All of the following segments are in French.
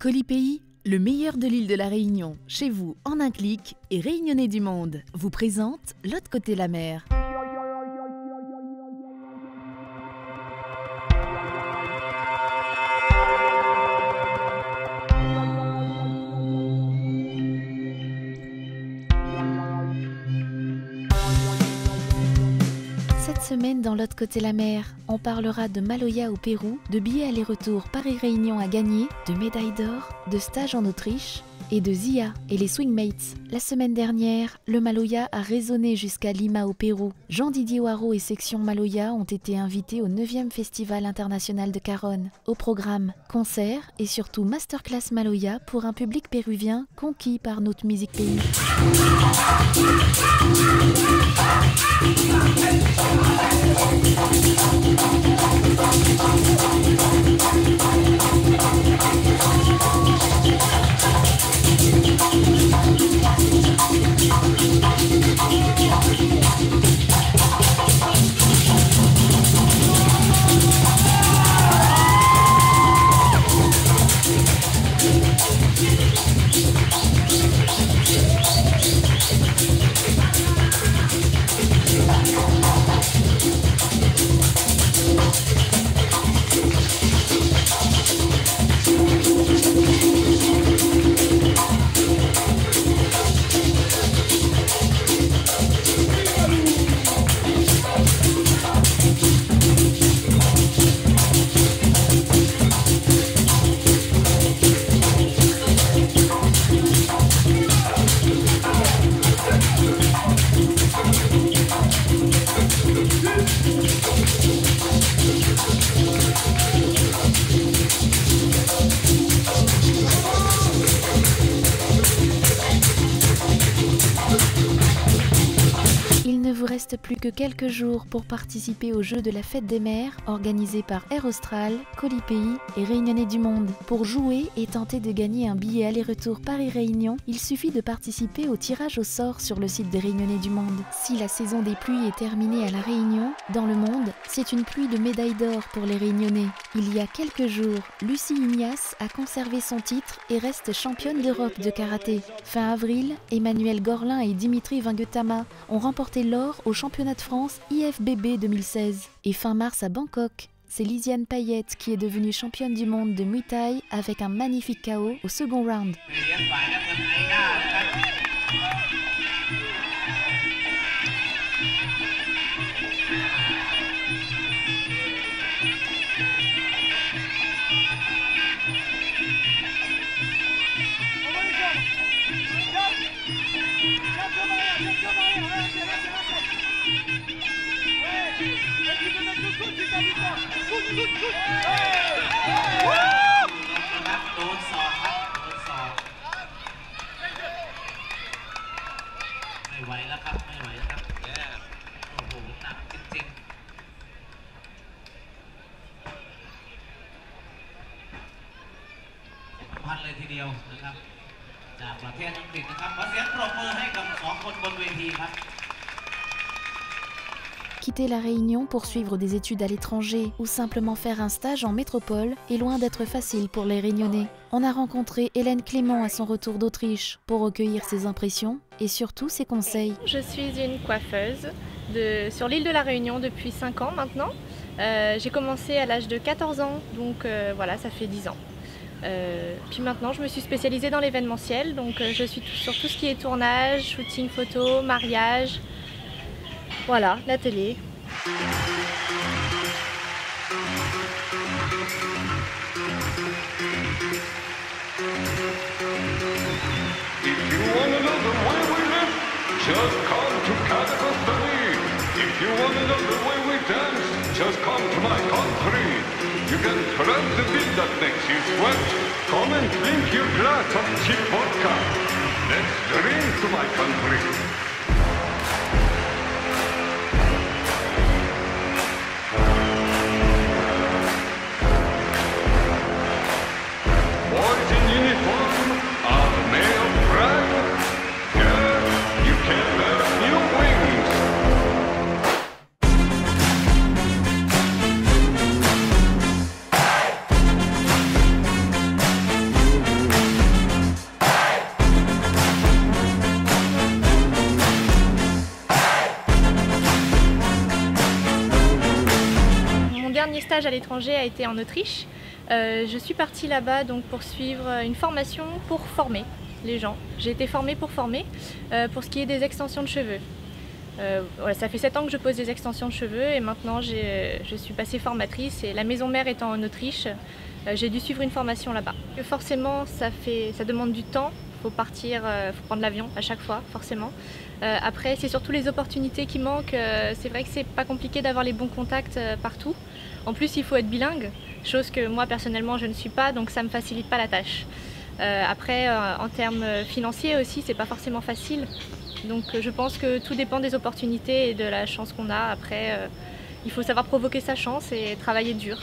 Colipaís, le meilleur de l'île de la Réunion, chez vous en un clic et Réunionnais du monde, vous présente L'autre côté la mer. Cette semaine, dans L'autre côté la mer, on parlera de Maloya au Pérou, de billets aller-retour Paris-Réunion à gagner, de médailles d'or, de stages en Autriche et de Zia et les Swingmates. La semaine dernière, le Maloya a résonné jusqu'à Lima au Pérou. Jean-Didier Waro et Section Maloya ont été invités au 9e Festival international de Caronne. Au programme, concerts et surtout masterclass Maloya pour un public péruvien conquis par notre musique pays. Plus que quelques jours pour participer aux Jeux de la Fête des Mers organisés par Air Austral, Colipaís et Réunionnais du monde. Pour jouer et tenter de gagner un billet aller-retour Paris-Réunion, il suffit de participer au tirage au sort sur le site des Réunionnais du monde. Si la saison des pluies est terminée à La Réunion, dans le monde, c'est une pluie de médailles d'or pour les Réunionnais. Il y a quelques jours, Lucie Ignace a conservé son titre et reste championne d'Europe de karaté. Fin avril, Emmanuel Gorlin et Dimitri Vinguetama ont remporté l'or au championnat de France IFBB 2016. Et fin mars à Bangkok, c'est Lisiane Payette qui est devenue championne du monde de Muay Thai avec un magnifique KO au second round. Quitter la Réunion pour suivre des études à l'étranger ou simplement faire un stage en métropole est loin d'être facile pour les Réunionnais. On a rencontré Hélène Clément à son retour d'Autriche pour recueillir ses impressions et surtout ses conseils. Je suis une coiffeuse sur l'île de la Réunion depuis 5 ans maintenant. J'ai commencé à l'âge de 14 ans, donc voilà, ça fait 10 ans. Puis maintenant, je me suis spécialisée dans l'événementiel, donc je suis sur tout ce qui est tournage, shooting photo, mariage, voilà, la télé. Just come to my country. You can feel the beat that makes you sweat. Come and drink your glass of cheap vodka. Let's drink to my country. Boys in uniform are male pride. Girl, you can earn new wings. stage à l'étranger a été en Autriche. Je suis partie là-bas donc pour suivre une formation pour former les gens. J'ai été formée pour former pour ce qui est des extensions de cheveux. Voilà, ça fait 7 ans que je pose des extensions de cheveux et maintenant je suis passée formatrice et la maison mère étant en Autriche, j'ai dû suivre une formation là-bas. Forcément, ça demande du temps. Il faut partir, faut prendre l'avion à chaque fois, forcément. Après, c'est surtout les opportunités qui manquent. C'est vrai que c'est pas compliqué d'avoir les bons contacts partout. En plus, il faut être bilingue, chose que moi personnellement je ne suis pas, donc ça me facilite pas la tâche. Après, en termes financiers aussi, c'est pas forcément facile. Donc je pense que tout dépend des opportunités et de la chance qu'on a. Après, il faut savoir provoquer sa chance et travailler dur.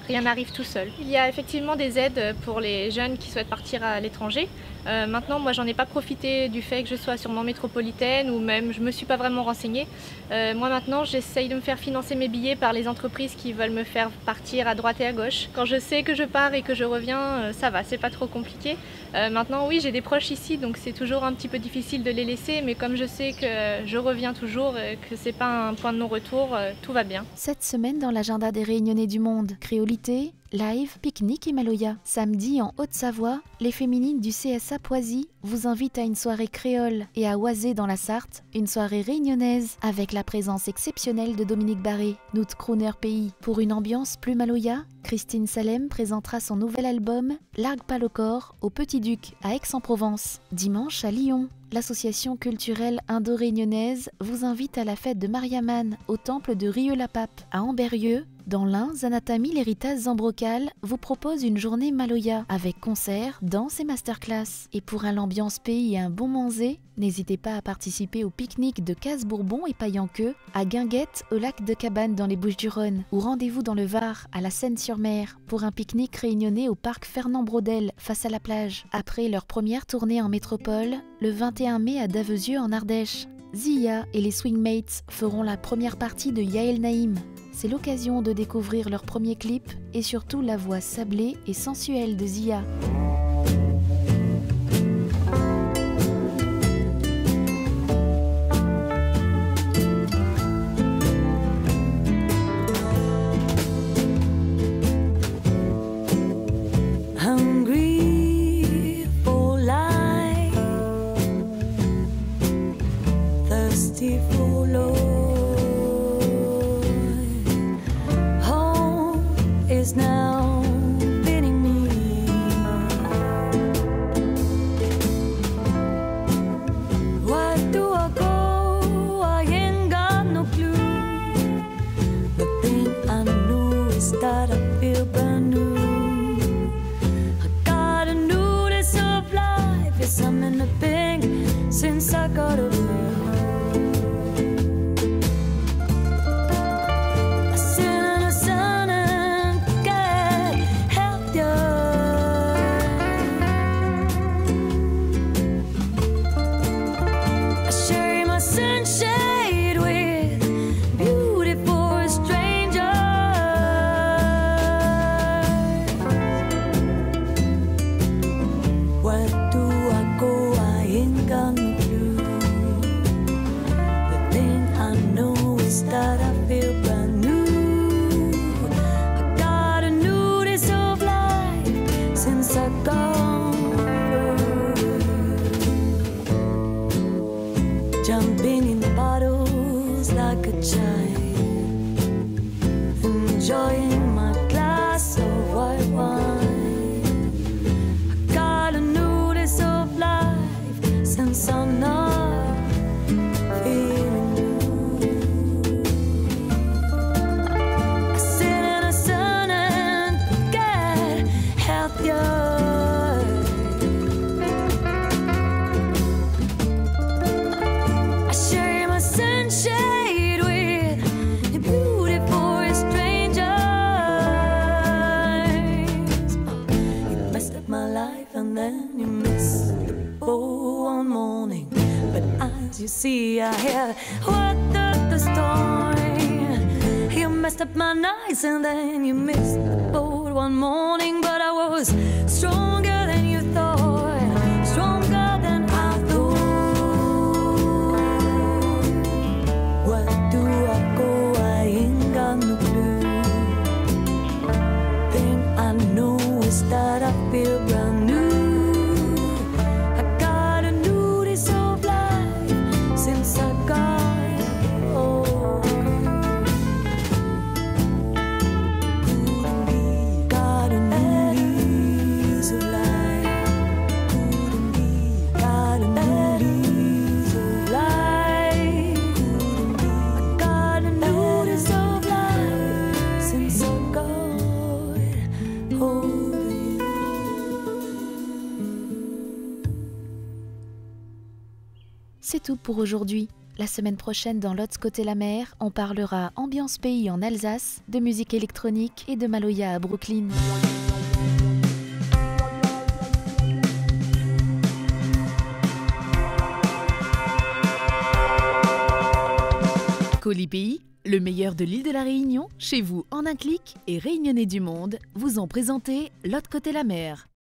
Rien n'arrive tout seul. Il y a effectivement des aides pour les jeunes qui souhaitent partir à l'étranger. Maintenant, moi, j'en ai pas profité du fait que je sois sûrement métropolitaine ou même je me suis pas vraiment renseignée. Moi, maintenant, j'essaye de me faire financer mes billets par les entreprises qui veulent me faire partir à droite et à gauche. Quand je sais que je pars et que je reviens, ça va, c'est pas trop compliqué. Maintenant, oui, j'ai des proches ici, donc c'est toujours un petit peu difficile de les laisser, mais comme je sais que je reviens toujours, que c'est pas un point de non-retour, tout va bien. Cette semaine dans l'agenda des Réunionnais du Monde, créolité, live, pique-nique et Maloya. Samedi en Haute-Savoie, les féminines du CSA Poisy vous invitent à une soirée créole et à Oisé dans la Sarthe, une soirée réunionnaise avec la présence exceptionnelle de Dominique Barré, notre crooner pays. Pour une ambiance plus Maloya, Christine Salem présentera son nouvel album Largue pas le corps au Petit Duc à Aix-en-Provence. Dimanche à Lyon, l'association culturelle indo-réunionnaise vous invite à la fête de Mariamane au temple de Rieux-la-Pape à Ambérieux. Dans l'Ain, Zanatami Léritas Zambrocal vous propose une journée Maloya avec concerts, danse et masterclass. Et pour un l'ambiance pays et un bon manger, n'hésitez pas à participer au pique-nique de Casse-Bourbon et Paillanqueux, à Guinguette, au lac de Cabane dans les Bouches-du-Rhône, ou rendez-vous dans le Var, à la Seine-sur-Mer, pour un pique-nique réunionnais au parc Fernand Braudel, face à la plage. Après leur première tournée en métropole, le 21 mai à Davesieux en Ardèche, Zia et les Swingmates feront la première partie de Yael Naïm. C'est l'occasion de découvrir leur premier clip et surtout la voix sablée et sensuelle de Zia. Hungry for life, thirsty for love. Is now fitting me. Where do I go? I ain't got no clue. The thing I know is that I feel brand new. I got a notice of life. Yes, I'm in the pink since I got a blue. Jumping in bottles like a child, enjoying my glass of white wine. I got a notice of life since I'm not feeling blue. I sit in the sun and get healthier. Sunshade with a beautiful strangers. You messed up my life and then you missed the boat one morning. But as you see, I have weathered the storm. You messed up my nights and then you missed the boat one morning. But I was stronger than you thought, stronger than I thought. Where do I go? I ain't got no clue. C'est tout pour aujourd'hui. La semaine prochaine, dans l'autre côté la mer, on parlera ambiance pays en Alsace, de musique électronique et de Maloya à Brooklyn. Colipi, le meilleur de l'île de la Réunion, chez vous en un clic et Réunionnais du monde, vous ont présenté l'autre côté la mer.